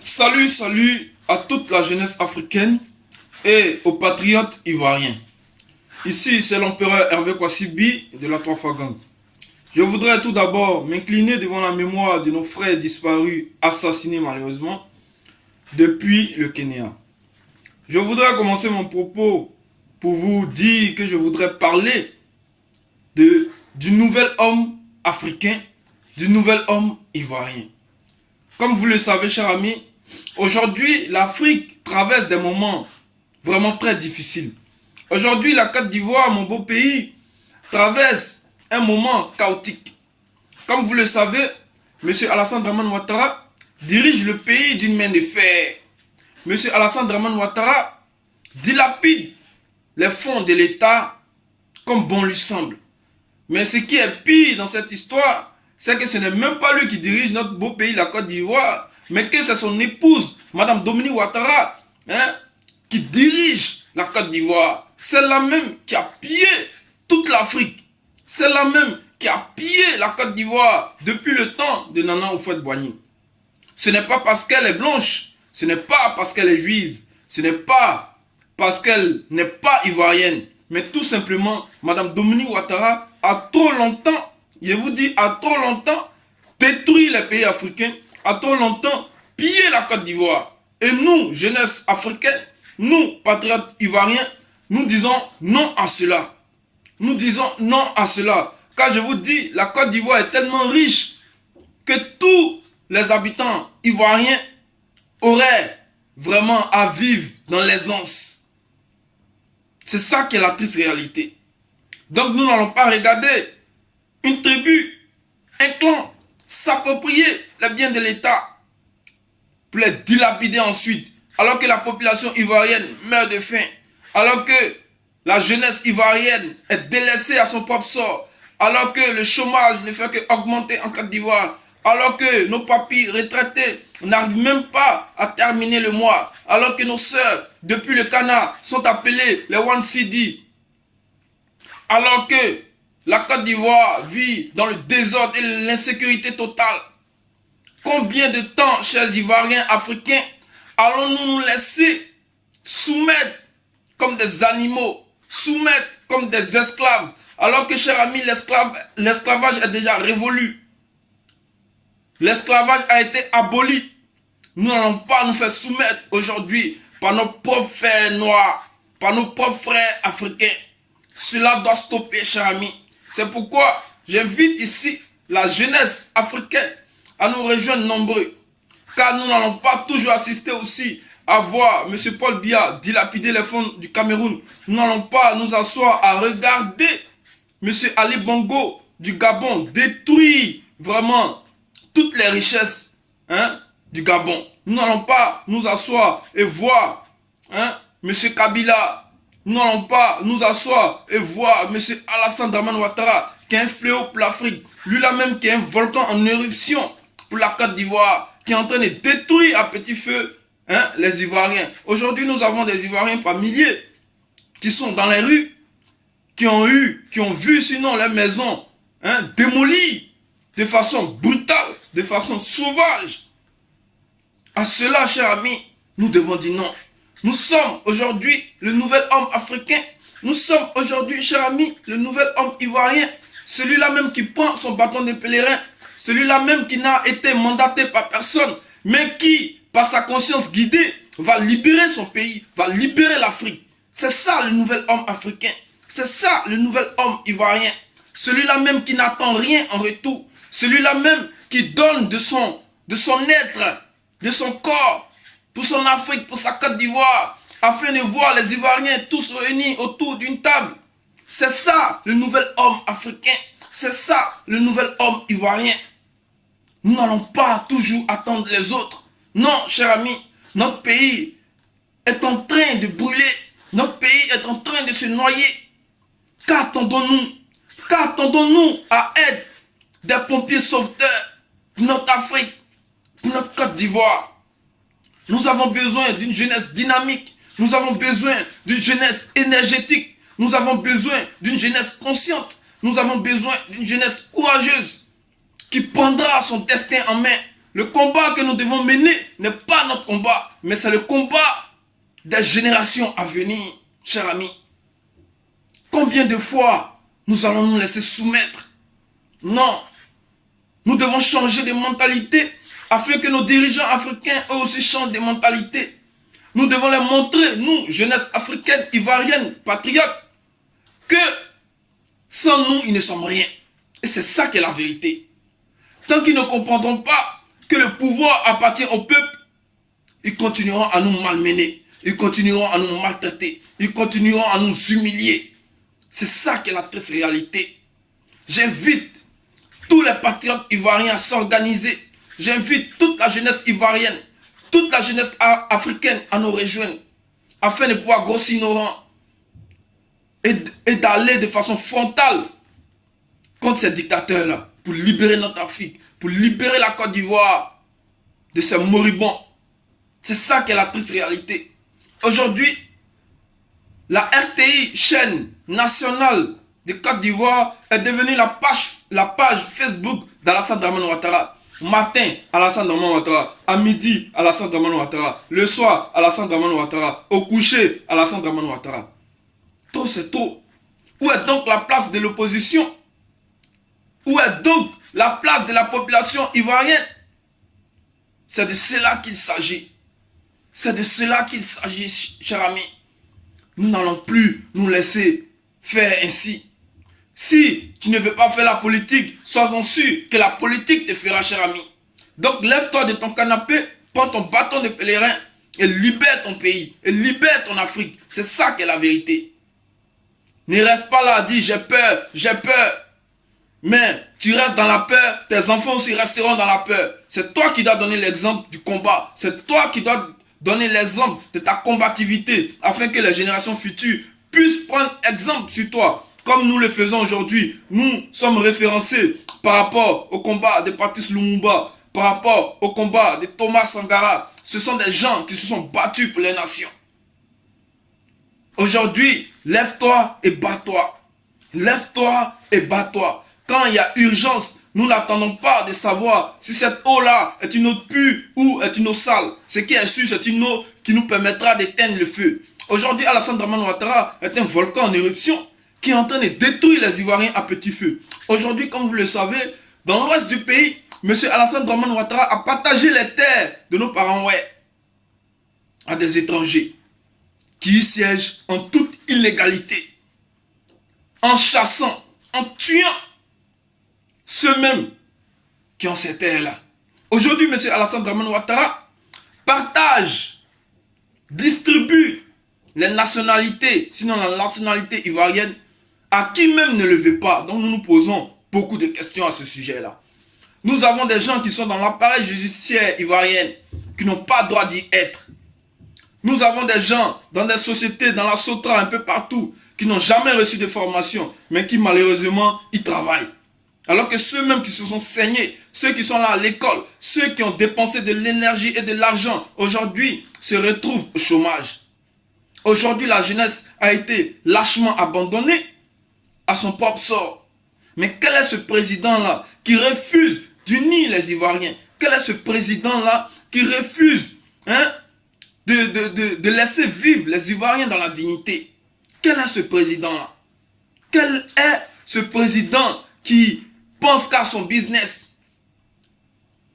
Salut à toute la jeunesse africaine et aux patriotes ivoiriens. Ici, c'est l'empereur Hervé Kouassibi de la Trofagang. Je voudrais tout d'abord m'incliner devant la mémoire de nos frères disparus, assassinés malheureusement, depuis le Kenya. Je voudrais commencer mon propos pour vous dire que je voudrais parler du nouvel homme africain, du nouvel homme ivoirien. Comme vous le savez, chers amis, aujourd'hui, l'Afrique traverse des moments vraiment très difficiles. Aujourd'hui, la Côte d'Ivoire, mon beau pays, traverse un moment chaotique. Comme vous le savez, M. Alassane Dramane Ouattara dirige le pays d'une main de fer. M. Alassane Dramane Ouattara dilapide les fonds de l'État comme bon lui semble. Mais ce qui est pire dans cette histoire, c'est que ce n'est même pas lui qui dirige notre beau pays, la Côte d'Ivoire, mais que c'est son épouse, Madame Dominique Ouattara, qui dirige la Côte d'Ivoire. Celle-là même qui a pillé toute l'Afrique. Celle-là même qui a pillé la Côte d'Ivoire depuis le temps de Nana Houphouët-Boigny. Ce n'est pas parce qu'elle est blanche, ce n'est pas parce qu'elle est juive, ce n'est pas parce qu'elle n'est pas ivoirienne, mais tout simplement, Madame Dominique Ouattara a trop longtemps, je vous dis, a trop longtemps détruit les pays africains, a trop longtemps pillé la Côte d'Ivoire. Et nous, jeunesse africaine, nous, patriotes ivoiriens, nous disons non à cela. Nous disons non à cela. Car je vous dis, la Côte d'Ivoire est tellement riche que tous les habitants ivoiriens auraient vraiment à vivre dans l'aisance. C'est ça qui est la triste réalité. Donc nous n'allons pas regarder une tribu, un clan, s'approprier les biens de l'État pour les dilapider ensuite, alors que la population ivoirienne meurt de faim, alors que la jeunesse ivoirienne est délaissée à son propre sort, alors que le chômage ne fait qu'augmenter en Côte d'Ivoire, alors que nos papis retraités n'arrivent même pas à terminer le mois, alors que nos sœurs, depuis le Ghana, sont appelées les One CD, alors que la Côte d'Ivoire vit dans le désordre et l'insécurité totale. Combien de temps, chers Ivoiriens africains, allons-nous nous laisser soumettre comme des animaux, soumettre comme des esclaves, alors que, chers amis, l'esclavage est déjà révolu. L'esclavage a été aboli. Nous n'allons pas nous faire soumettre aujourd'hui par nos propres frères noirs, par nos propres frères africains. Cela doit stopper, chers amis. C'est pourquoi j'invite ici la jeunesse africaine à nous rejoindre nombreux. Car nous n'allons pas toujours assister aussi à voir M. Paul Biya dilapider les fonds du Cameroun. Nous n'allons pas nous asseoir à regarder M. Ali Bongo du Gabon détruire vraiment toutes les richesses du Gabon. Nous n'allons pas nous asseoir et voir M. Kabila. Nous n'allons pas nous asseoir et voir M. Alassane Dramane Ouattara qui est un fléau pour l'Afrique. Lui-là même qui est un volcan en éruption pour la Côte d'Ivoire, qui est en train de détruire à petit feu les Ivoiriens. Aujourd'hui, nous avons des Ivoiriens par milliers qui sont dans les rues, qui ont vu sinon les maisons démolies de façon brutale, de façon sauvage. À cela, chers amis, nous devons dire non. Nous sommes aujourd'hui le nouvel homme africain. Nous sommes aujourd'hui, chers amis, le nouvel homme ivoirien. Celui-là même qui prend son bâton de pèlerin. Celui-là même qui n'a été mandaté par personne, mais qui, par sa conscience guidée, va libérer son pays, va libérer l'Afrique. C'est ça le nouvel homme africain. C'est ça le nouvel homme ivoirien. Celui-là même qui n'attend rien en retour. Celui-là même qui donne de son être, de son corps, pour son Afrique, pour sa Côte d'Ivoire, afin de voir les Ivoiriens tous réunis autour d'une table. C'est ça le nouvel homme africain. C'est ça le nouvel homme ivoirien. Nous n'allons pas toujours attendre les autres. Non, chers amis, notre pays est en train de brûler. Notre pays est en train de se noyer. Qu'attendons-nous? Qu'attendons-nous à être des pompiers sauveteurs pour notre Afrique, pour notre Côte d'Ivoire? Nous avons besoin d'une jeunesse dynamique. Nous avons besoin d'une jeunesse énergétique. Nous avons besoin d'une jeunesse consciente. Nous avons besoin d'une jeunesse courageuse qui prendra son destin en main. Le combat que nous devons mener n'est pas notre combat, mais c'est le combat des générations à venir, chers amis. Combien de fois nous allons nous laisser soumettre? Non. Nous devons changer de mentalité afin que nos dirigeants africains eux aussi changent de mentalité. Nous devons leur montrer, nous, jeunesse africaine, ivoirienne, patriote, que sans nous, ils ne sommes rien. Et c'est ça qui est la vérité. Tant qu'ils ne comprendront pas que le pouvoir appartient au peuple, ils continueront à nous malmener. Ils continueront à nous maltraiter. Ils continueront à nous humilier. C'est ça qui est la triste réalité. J'invite tous les patriotes ivoiriens à s'organiser. J'invite toute la jeunesse ivoirienne, toute la jeunesse africaine à nous rejoindre afin de pouvoir grossir nos rangs et d'aller de façon frontale contre ces dictateurs-là pour libérer notre Afrique, pour libérer la Côte d'Ivoire de ces moribonds. C'est ça qui est la triste réalité. Aujourd'hui, la RTI, chaîne nationale de Côte d'Ivoire, est devenue la page Facebook d'Alassane Dramane Ouattara. Matin, Alassane Dramane Ouattara. À midi, Alassane Dramane Ouattara. Le soir, Alassane Dramane Ouattara. Au coucher, Alassane Dramane Ouattara. Trop, c'est trop. Où est donc la place de l'opposition? Où est donc la place de la population ivoirienne? C'est de cela qu'il s'agit. C'est de cela qu'il s'agit, chers amis. Nous n'allons plus nous laisser faire ainsi. Si tu ne veux pas faire la politique, sois-en sûr que la politique te fera, cher ami. Donc lève-toi de ton canapé, prends ton bâton de pèlerin et libère ton pays, et libère ton Afrique. C'est ça qui est la vérité. Ne reste pas là à dire j'ai peur, j'ai peur. Mais tu restes dans la peur, tes enfants aussi resteront dans la peur. C'est toi qui dois donner l'exemple du combat. C'est toi qui dois donner l'exemple de ta combativité afin que les générations futures puissent prendre exemple sur toi. Comme nous le faisons aujourd'hui, nous sommes référencés par rapport au combat de Patrice Lumumba, par rapport au combat de Thomas Sankara. Ce sont des gens qui se sont battus pour les nations. Aujourd'hui, lève-toi et bats-toi. Lève-toi et bats-toi. Quand il y a urgence, nous n'attendons pas de savoir si cette eau-là est une eau pure ou est une eau sale. Ce qui est sûr, c'est une eau qui nous permettra d'éteindre le feu. Aujourd'hui, Alassane Dramane Ouattara est un volcan en éruption qui est en train de détruire les Ivoiriens à petit feu. Aujourd'hui, comme vous le savez, dans l'ouest du pays, M. Alassane Dramane Ouattara a partagé les terres de nos parents à des étrangers qui y siègent en toute illégalité, en chassant, en tuant ceux-mêmes qui ont ces terres-là. Aujourd'hui, M. Alassane Dramane Ouattara partage, distribue les nationalités, sinon la nationalité ivoirienne, à qui même ne le veut pas. Donc nous nous posons beaucoup de questions à ce sujet-là. Nous avons des gens qui sont dans l'appareil judiciaire ivoirien, qui n'ont pas droit d'y être. Nous avons des gens dans des sociétés, dans la Sotra, un peu partout, qui n'ont jamais reçu de formation, mais qui malheureusement y travaillent. Alors que ceux-mêmes qui se sont saignés, ceux qui sont là à l'école, ceux qui ont dépensé de l'énergie et de l'argent, aujourd'hui se retrouvent au chômage. Aujourd'hui, la jeunesse a été lâchement abandonnée à son propre sort. Mais quel est ce président-là qui refuse d'unir les Ivoiriens? Quel est ce président-là qui refuse de laisser vivre les Ivoiriens dans la dignité? Quel est ce président-là? Quel est ce président qui pense qu'à son business?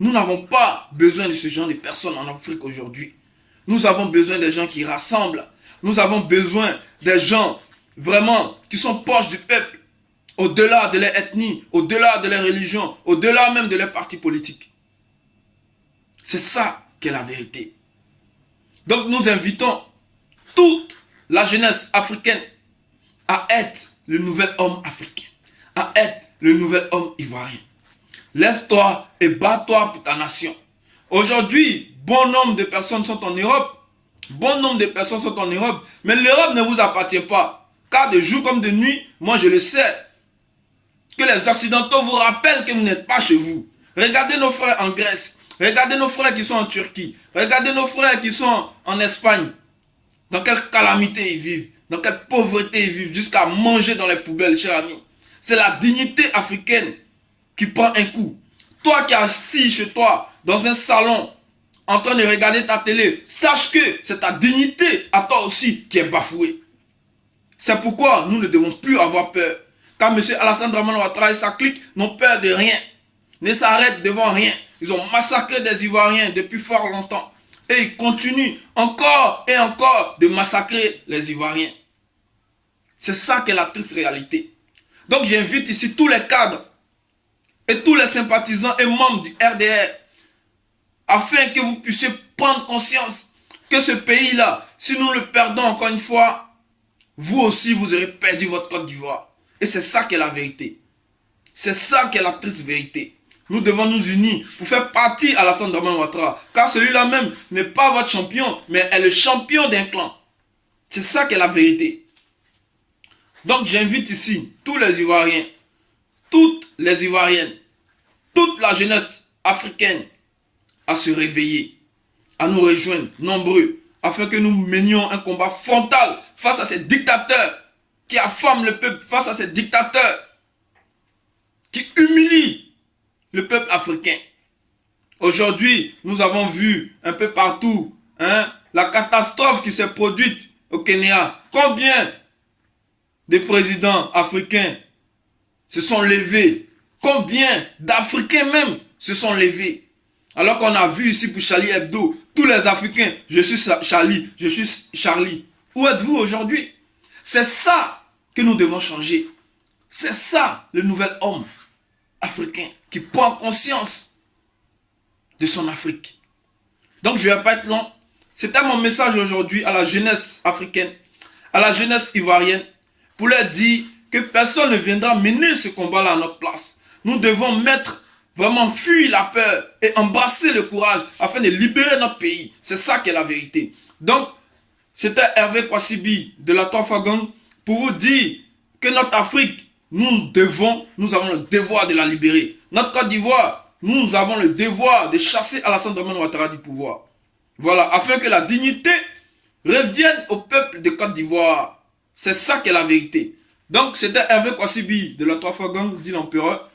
Nous n'avons pas besoin de ce genre de personnes en Afrique aujourd'hui. Nous avons besoin des gens qui rassemblent. Nous avons besoin des gens vraiment qui sont proches du peuple, au-delà de leur ethnie, au-delà de leur religion, au-delà même de leur parti politique. C'est ça qui est la vérité. Donc nous invitons toute la jeunesse africaine à être le nouvel homme africain, à être le nouvel homme ivoirien. Lève-toi et bats-toi pour ta nation. Aujourd'hui, bon nombre de personnes sont en Europe. Bon nombre de personnes sont en Europe. Mais l'Europe ne vous appartient pas. Car de jour comme de nuit, moi je le sais, que les Occidentaux vous rappellent que vous n'êtes pas chez vous. Regardez nos frères en Grèce. Regardez nos frères qui sont en Turquie. Regardez nos frères qui sont en Espagne. Dans quelle calamité ils vivent. Dans quelle pauvreté ils vivent. Jusqu'à manger dans les poubelles, chers amis. C'est la dignité africaine qui prend un coup. Toi qui es assis chez toi, dans un salon en train de regarder ta télé, sache que c'est ta dignité à toi aussi qui est bafouée. C'est pourquoi nous ne devons plus avoir peur. Car M. Alassane Dramane Ouattara et sa clique n'ont peur de rien, ne s'arrêtent devant rien. Ils ont massacré des Ivoiriens depuis fort longtemps. Et ils continuent encore et encore de massacrer les Ivoiriens. C'est ça qu'est la triste réalité. Donc j'invite ici tous les cadres et tous les sympathisants et membres du RDR afin que vous puissiez prendre conscience que ce pays-là, si nous le perdons encore une fois, vous aussi vous aurez perdu votre Côte d'Ivoire. Et c'est ça qui est la vérité. C'est ça qui est la triste vérité. Nous devons nous unir pour faire partie à Alassane Dramane Ouattara. Car celui-là même n'est pas votre champion, mais est le champion d'un clan. C'est ça qui est la vérité. Donc j'invite ici tous les Ivoiriens, toutes les Ivoiriennes, toute la jeunesse africaine à se réveiller, à nous rejoindre nombreux, afin que nous menions un combat frontal face à ces dictateurs qui affament le peuple, face à ces dictateurs qui humilient le peuple africain. Aujourd'hui, nous avons vu un peu partout la catastrophe qui s'est produite au Kenya. Combien de présidents africains se sont levés? Combien d'Africains même se sont levés? Alors qu'on a vu ici pour Charlie Hebdo, tous les Africains, je suis Charlie, je suis Charlie. Où êtes-vous aujourd'hui? C'est ça que nous devons changer. C'est ça le nouvel homme africain qui prend conscience de son Afrique. Donc je ne vais pas être long. C'était mon message aujourd'hui à la jeunesse africaine, à la jeunesse ivoirienne, pour leur dire que personne ne viendra mener ce combat-là à notre place. Nous devons vraiment fuir la peur et embrasser le courage afin de libérer notre pays. C'est ça qui est la vérité. Donc, c'était Hervé Kouassibi de la Toafa Gang pour vous dire que notre Afrique, nous avons le devoir de la libérer. Notre Côte d'Ivoire, nous avons le devoir de chasser Alassane Dramane Ouattara du pouvoir. Voilà, afin que la dignité revienne au peuple de Côte d'Ivoire. C'est ça qui est la vérité. Donc, c'était Hervé Kouassibi de la Toafa Gang, dit l'empereur.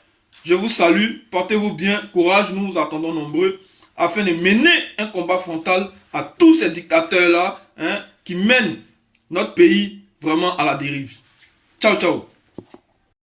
Je vous salue, portez-vous bien, courage, nous vous attendons nombreux, afin de mener un combat frontal à tous ces dictateurs-là qui mènent notre pays vraiment à la dérive. Ciao, ciao.